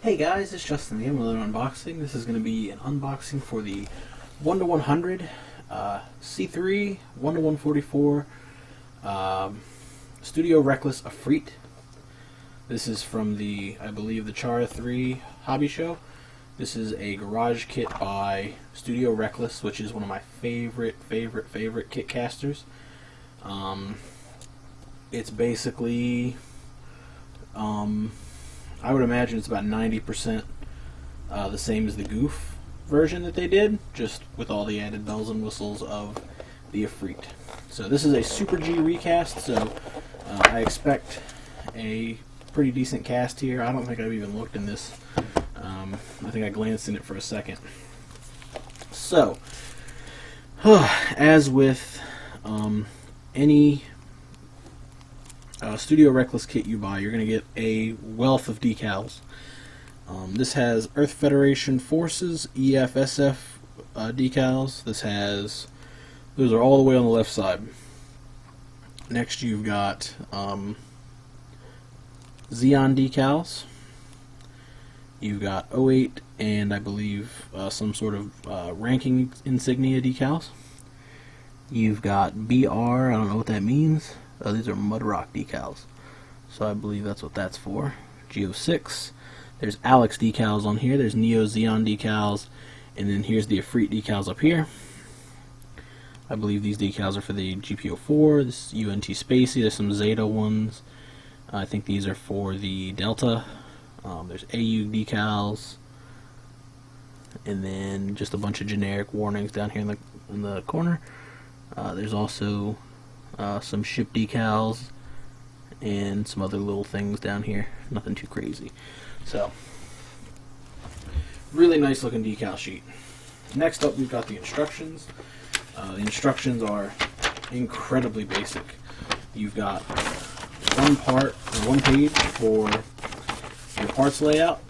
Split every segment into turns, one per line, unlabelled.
Hey guys, it's Justin again with another unboxing. This is going to be an unboxing for the 1-to-100 C3 1-to-144 Studio Reckless efreet. This is from the, I believe, the Chara 3 hobby show. This is a garage kit by Studio Reckless, which is one of my favorite kit casters. It's basically, I would imagine it's about 90% the same as the Goof version that they did, just with all the added bells and whistles of the efreet. So this is a Super G recast, so I expect a pretty decent cast here. I don't think I've even looked in this. I think I glanced in it for a second. So, as with any Studio Reckless kit you buy, you're going to get a wealth of decals. This has Earth Federation Forces, EFSF decals. Those are all the way on the left side. Next you've got Xeon decals. You've got 08 and I believe some sort of ranking insignia decals. You've got BR, I don't know what that means. These are mud rock decals, so I believe that's what that's for. Geo6. There's Alex decals on here. There's Neo Xeon decals, and then here's the efreet decals up here. I believe these decals are for the GPO4. This is UNT Spacey. There's some Zeta ones. I think these are for the Delta. There's AU decals, and then just a bunch of generic warnings down here in the corner. There's also some ship decals and some other little things down here. Nothing too crazy. So, really nice looking decal sheet. Next up, we've got the instructions. The instructions are incredibly basic. You've got one page for your parts layout.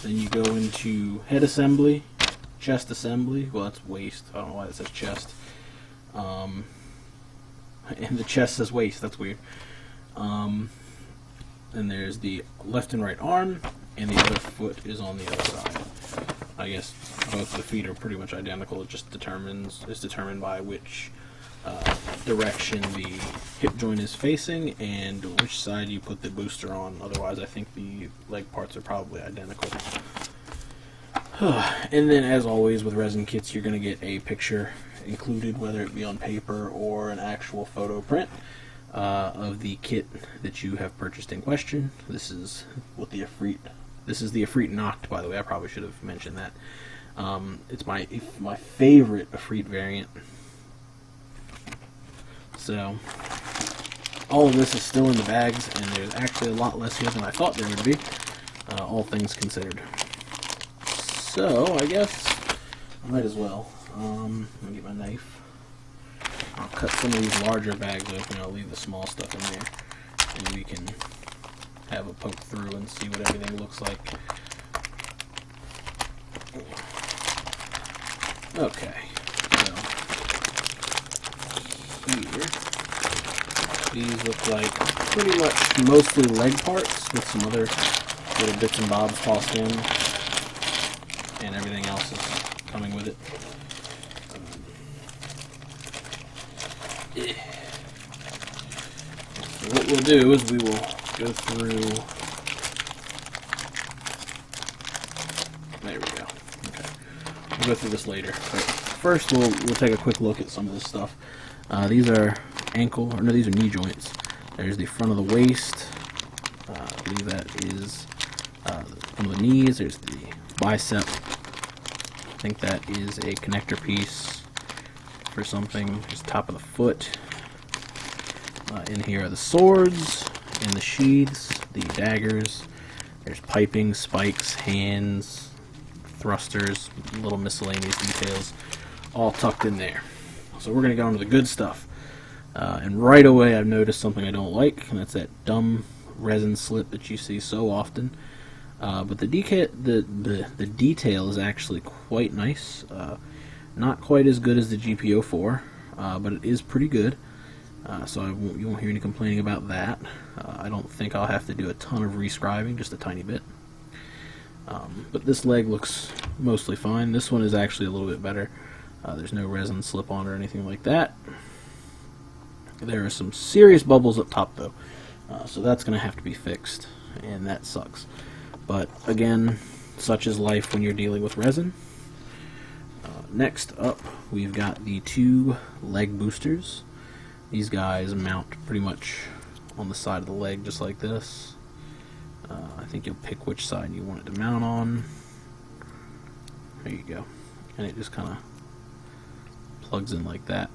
Then you go into head assembly, chest assembly. Well, that's waist. I don't know why it says chest. And the chest says waist. That's weird. And there's the left and right arm, and the other foot is on the other side. I guess both the feet are pretty much identical. It just is determined by which direction the hip joint is facing and which side you put the booster on. Otherwise, I think the leg parts are probably identical. And then, as always with resin kits, you're going to get a picture included, whether it be on paper or an actual photo print of the kit that you have purchased in question. This is what the efreet. This is the efreet Nacht, by the way. I probably should have mentioned that. It's my favorite efreet variant. So all of this is still in the bags, and there's actually a lot less here than I thought there would be, all things considered. So I guess I might as well. Let me get my knife. I'll cut some of these larger bags open. I'll leave the small stuff in there, and we can have a poke through and see what everything looks like. Okay, so here, these look like pretty much mostly leg parts with some other little bits and bobs tossed in, and everything else is coming with it. So what we'll do is we will go through. There we go. Okay, we'll go through this later. But first, we'll take a quick look at some of this stuff. These are these are knee joints. There's the front of the waist. I believe that is one of the knees. There's the bicep. I think that is a connector piece for something. Just top of the foot. In here are the swords and the sheaths, the daggers. There's piping, spikes, hands, thrusters, little miscellaneous details, all tucked in there. So we're going to go into the good stuff. And right away I've noticed something I don't like, and that's that dumb resin slip that you see so often. But the detail is actually quite nice. Not quite as good as the GPO4, but it is pretty good. So you won't hear any complaining about that. I don't think I'll have to do a ton of rescribing, just a tiny bit. But this leg looks mostly fine. This one is actually a little bit better. There's no resin slip on or anything like that. There are some serious bubbles up top though, so that's going to have to be fixed, and that sucks. But again, such is life when you're dealing with resin. Next up, we've got the 2 leg boosters. These guys mount pretty much on the side of the leg just like this. I think you'll pick which side you want it to mount on. There you go. And it just kind of plugs in like that.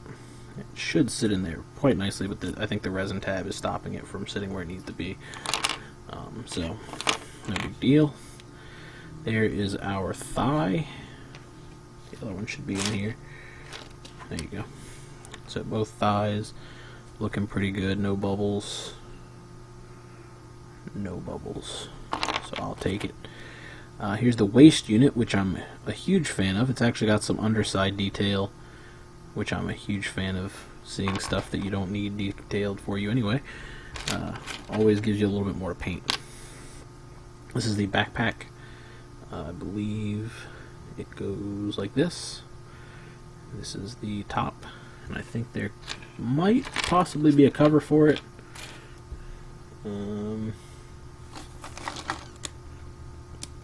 It should sit in there quite nicely, but I think the resin tab is stopping it from sitting where it needs to be. So, no big deal. There is our thigh. The other one should be in here. There you go. So both thighs looking pretty good. No bubbles. No bubbles. So I'll take it. Here's the waist unit, which I'm a huge fan of. It's actually got some underside detail, which I'm a huge fan of, seeing stuff that you don't need detailed for you anyway. Always gives you a little bit more to paint. This is the backpack. I believe it goes like this. This is the top, and I think there might possibly be a cover for it.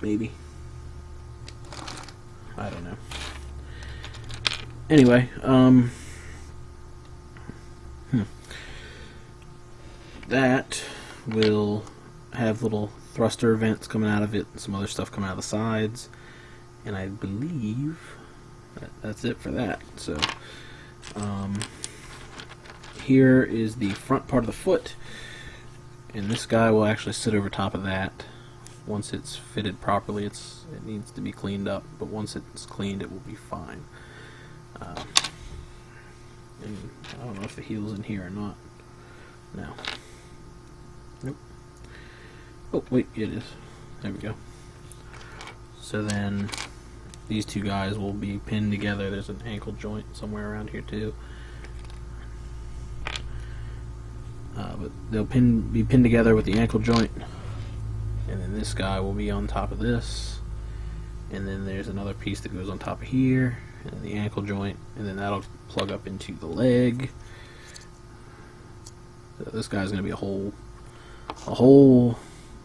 Maybe. I don't know. Anyway, that will have little thruster vents coming out of it, and some other stuff coming out of the sides, and I believe that's it for that. So, here is the front part of the foot, and this guy will actually sit over top of that. Once it's fitted properly, it needs to be cleaned up, but once it's cleaned, it will be fine. And I don't know if the heel's in here or not. No. Nope. Oh, wait, it is. There we go. So then, these 2 guys will be pinned together. There's an ankle joint somewhere around here too. But they'll be pinned together with the ankle joint. And then this guy will be on top of this. And then there's another piece that goes on top of here. And the ankle joint. And then that'll plug up into the leg. So this guy's going to be a whole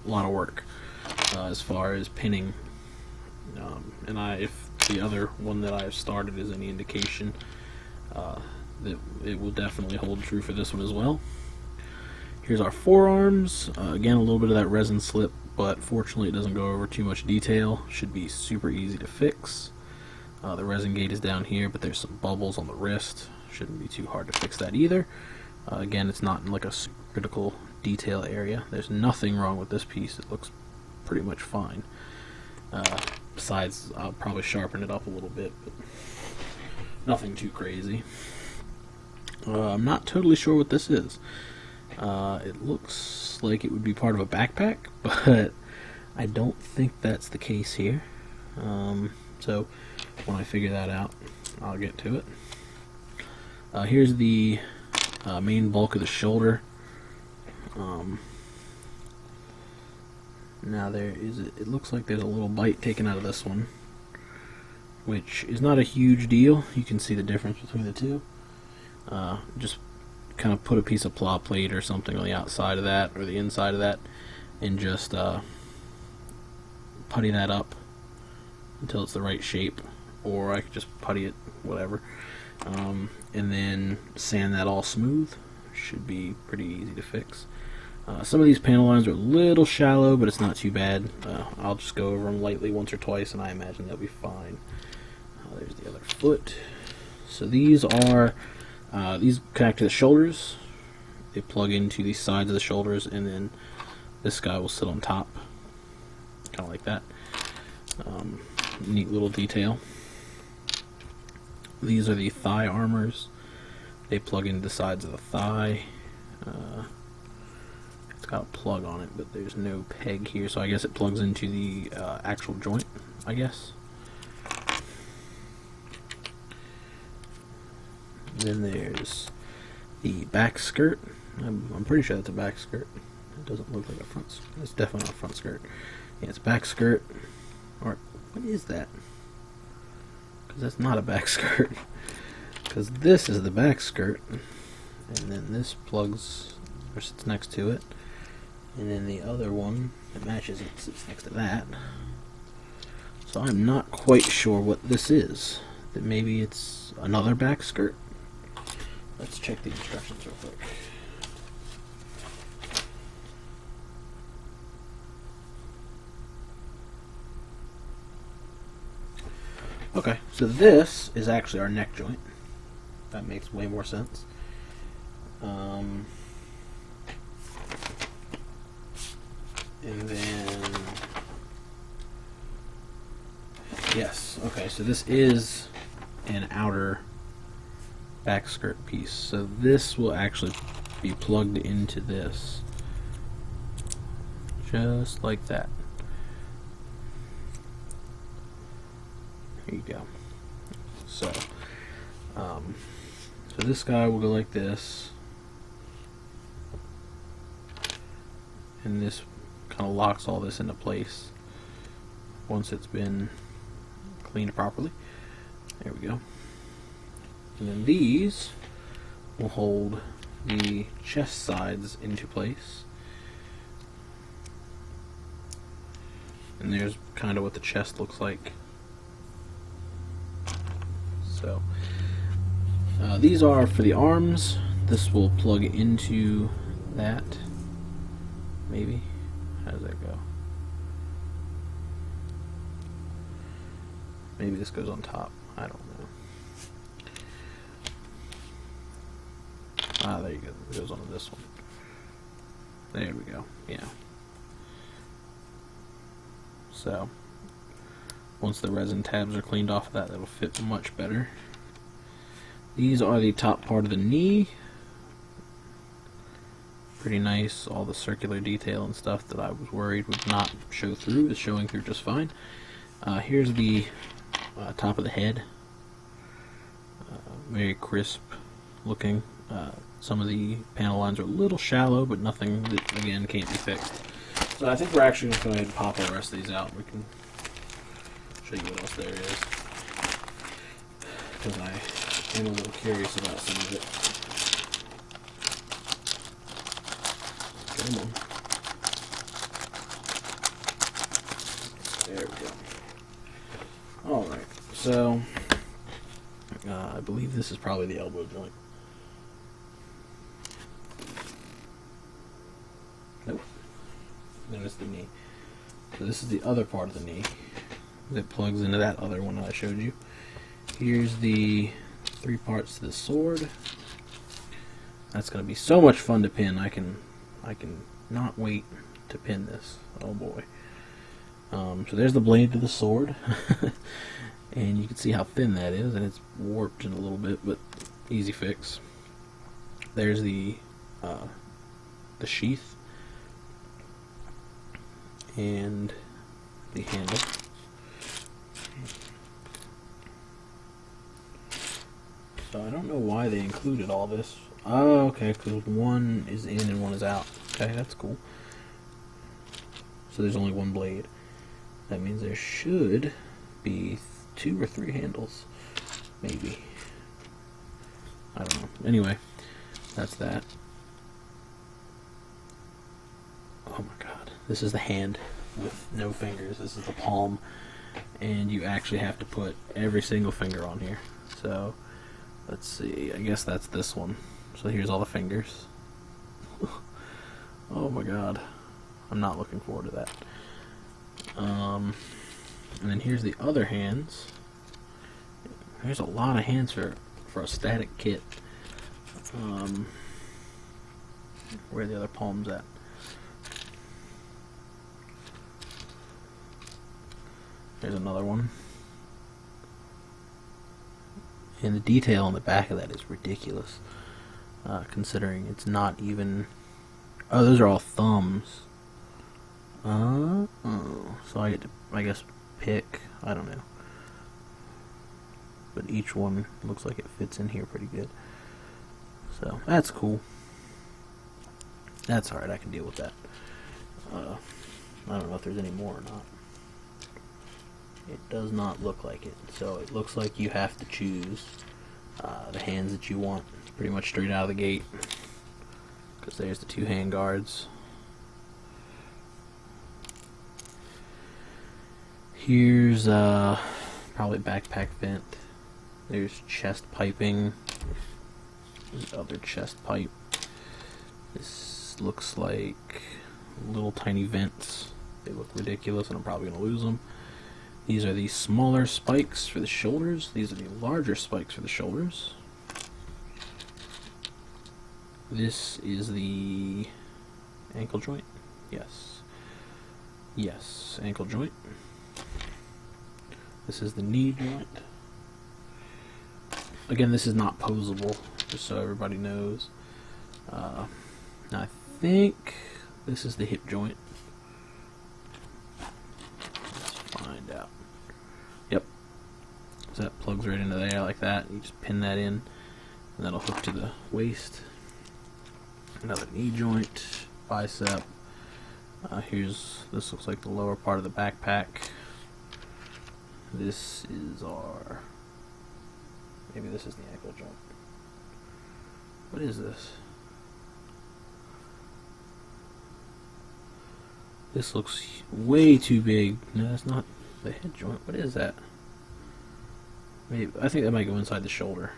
lot of work as far as pinning. And if the other one that I've started is any indication, that it will definitely hold true for this one as well. Here's our forearms. Again, a little bit of that resin slip, but fortunately it doesn't go over too much detail. Should be super easy to fix. The resin gate is down here, but there's some bubbles on the wrist. Shouldn't be too hard to fix that either. Again, it's not in like a critical detail area. There's nothing wrong with this piece. It looks pretty much fine. Besides, I'll probably sharpen it up a little bit, but nothing too crazy. I'm not totally sure what this is. It looks like it would be part of a backpack, but I don't think that's the case here. So when I figure that out, I'll get to it. Here's the main bulk of the shoulder. Now it looks like there's a little bite taken out of this one, which is not a huge deal. You can see the difference between the two. Just kind of put a piece of plow plate or something on the outside of that or the inside of that, and just putty that up until it's the right shape, or I could just putty it, whatever, and then sand that all smooth. Should be pretty easy to fix. Some of these panel lines are a little shallow, but it's not too bad. I'll just go over them lightly once or twice, and I imagine they'll be fine. There's the other foot. So these are these connect to the shoulders. They plug into the sides of the shoulders, and then this guy will sit on top, kind of like that. Neat little detail. These are the thigh armors. They plug into the sides of the thigh. It's got a plug on it, but there's no peg here, so I guess it plugs into the actual joint, I guess. Then there's the back skirt. I'm pretty sure that's a back skirt. It doesn't look like a front skirt. It's definitely not a front skirt. Yeah, it's a back skirt. Or, what is that? Because that's not a back skirt. Because this is the back skirt. And then this plugs, or sits next to it. And then the other one that matches it sits next to that. So I'm not quite sure what this is. That maybe it's another back skirt. Let's check the instructions real quick. Okay, so this is actually our neck joint. That makes way more sense. And then, yes, okay, so this is an outer back skirt piece. So this will actually be plugged into this. Just like that. There you go. So this guy will go like this, and this kind of locks all this into place once it's been cleaned properly. There we go. And then these will hold the chest sides into place. And there's kind of what the chest looks like. So these are for the arms. This will plug into that. Maybe. How does that go? Maybe this goes on top. I don't know. Ah, there you go. It goes onto this one. There we go. Yeah. So once the resin tabs are cleaned off of that, that'll fit much better. These are the top part of the knee. Pretty nice. All the circular detail and stuff that I was worried would not show through is showing through just fine. Here's the top of the head. Very crisp looking. Some of the panel lines are a little shallow, but nothing that, again, can't be fixed. So I think we're actually going to go ahead and pop the rest of these out. We can show you what else there is, because I am a little curious about some of it. Come on. There we go. Alright, so I believe this is probably the elbow joint. Nope. Then it's the knee. So this is the other part of the knee that plugs into that other one that I showed you. Here's the 3 parts to the sword. That's going to be so much fun to pin. I can not wait to pin this. Oh boy. So there's the blade to the sword. And you can see how thin that is, and it's warped in a little bit, but easy fix. There's the sheath and the handle. So I don't know why they included all this. Oh, okay, because one is in and one is out. Okay, that's cool. So there's only one blade. That means there should be 2 or 3 handles. Maybe. I don't know. Anyway, that's that. Oh my god. This is the hand with no fingers. This is the palm. And you actually have to put every single finger on here. So, let's see. I guess that's this one. So here's all the fingers. Oh my god. I'm not looking forward to that. And then here's the other hands. There's a lot of hands for a static kit. Where are the other palms at? There's another one. And the detail on the back of that is ridiculous. Considering it's not even... Oh, those are all thumbs. So I get to, I guess, pick. I don't know. But each one looks like it fits in here pretty good. So, that's cool. That's alright, I can deal with that. I don't know if there's any more or not. It does not look like it. So it looks like you have to choose the hands that you want pretty much straight out of the gate. Because there's the two hand guards. Here's probably backpack vent. There's chest piping. There's other chest pipe. This looks like little tiny vents. They look ridiculous and I'm probably going to lose them. These are the smaller spikes for the shoulders. These are the larger spikes for the shoulders. This is the ankle joint. Yes. Yes, ankle joint. This is the knee joint. Again, this is not posable, just so everybody knows. Now I think this is the hip joint. Let's find out. Yep. So that plugs right into there like that. You just pin that in, and that'll hook to the waist. Another knee joint, bicep. This looks like the lower part of the backpack. This is maybe this is the ankle joint. What is this? This looks way too big. No, that's not the head joint. What is that? Maybe I think that might go inside the shoulder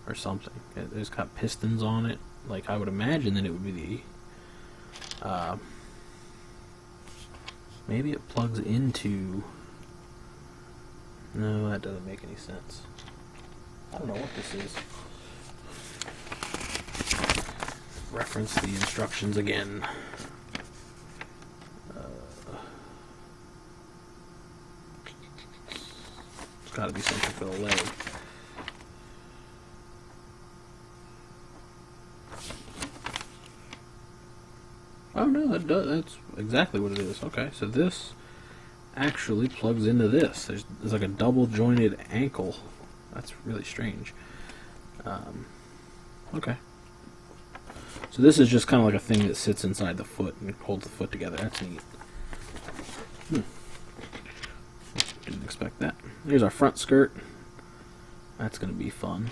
or something. It's got pistons on it. Like I would imagine that it would be the. Maybe it plugs into. No, that doesn't make any sense. I don't know what this is. Reference the instructions again. It's got to be something for the leg. Oh no, that does. That's exactly what it is. Okay, so this actually plugs into this. There's like a double jointed ankle. That's really strange. Okay. So this is just kind of like a thing that sits inside the foot and holds the foot together. That's neat. Didn't expect that. Here's our front skirt. That's going to be fun.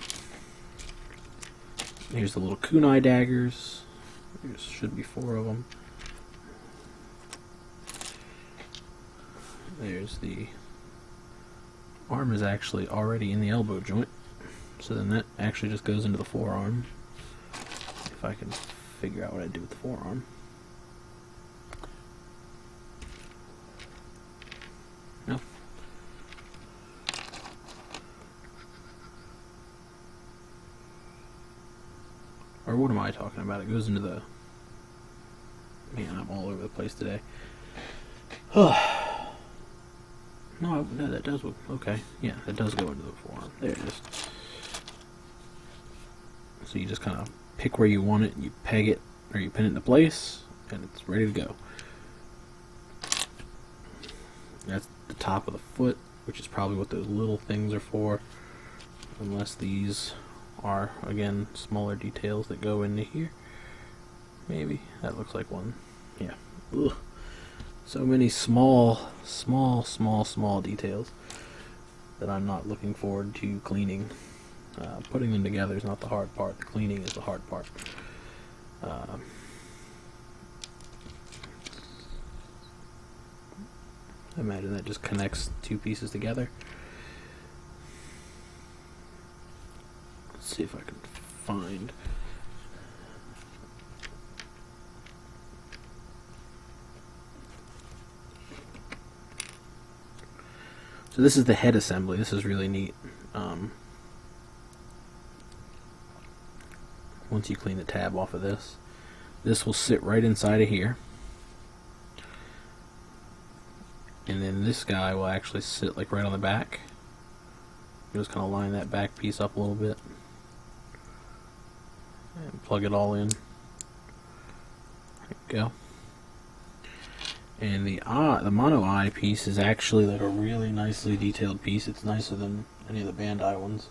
Here's the little kunai daggers. There should be 4 of them. There's the arm is actually already in the elbow joint. So then that actually just goes into the forearm. If I can figure out what I do with the forearm. No. Or what am I talking about? It goes into the... Man, I'm all over the place today. No, that does... Okay, yeah, that does go into the forearm. There it is. So you just kind of pick where you want it, you peg it, or you pin it into place, and it's ready to go. That's the top of the foot, which is probably what those little things are for. Unless these are, again, smaller details that go into here. Maybe. That looks like one. Yeah. Ugh. So many small details that I'm not looking forward to cleaning. Putting them together is not the hard part. The cleaning is the hard part. I imagine that just connects 2 pieces together. Let's see if I can find... So this is the head assembly. This is really neat. Once you clean the tab off of this, this will sit right inside of here. And then this guy will actually sit like right on the back. You just kind of line that back piece up a little bit. And plug it all in. There you go. And the mono eye piece is actually like a really nicely detailed piece. It's nicer than any of the Bandai ones.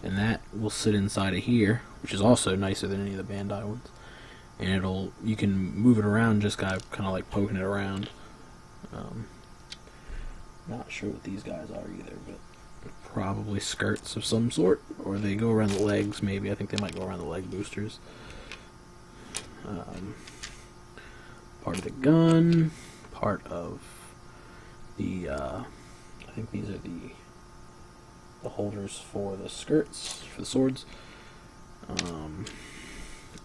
And that will sit inside of here, which is also nicer than any of the Bandai ones. and you can move it around just kind of like poking it around. Not sure what these guys are either, but probably skirts of some sort, or they go around the legs maybe. I think they might go around the leg boosters. Part of the gun, part of the I think these are the holders for the skirts, for the swords.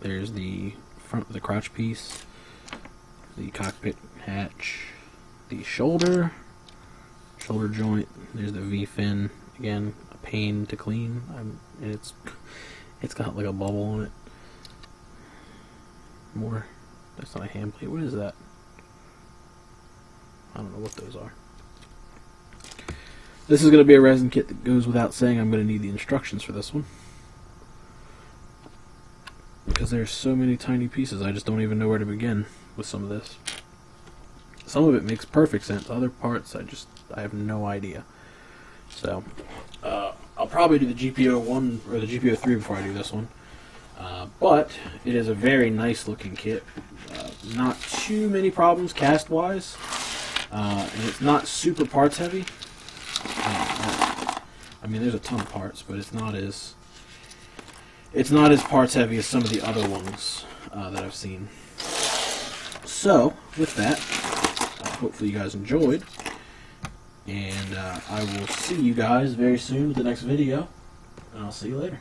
There's the front of the crotch piece, the cockpit hatch, the shoulder joint. There's the V-fin, again, a pain to clean, and it's got like a bubble on it. More, that's not a hand plate. What is that? I don't know what those are. This is going to be a resin kit that goes without saying. I'm going to need the instructions for this one, because there's so many tiny pieces, I just don't even know where to begin with some of this. Some of it makes perfect sense. Other parts, I have no idea. So, I'll probably do the GPO-1 or the GPO-3 before I do this one. But it is a very nice looking kit. Not too many problems cast-wise. And it's not super parts heavy. I mean, there's a ton of parts, but it's not as parts heavy as some of the other ones that I've seen. So, with that, hopefully you guys enjoyed, and I will see you guys very soon with the next video, and I'll see you later.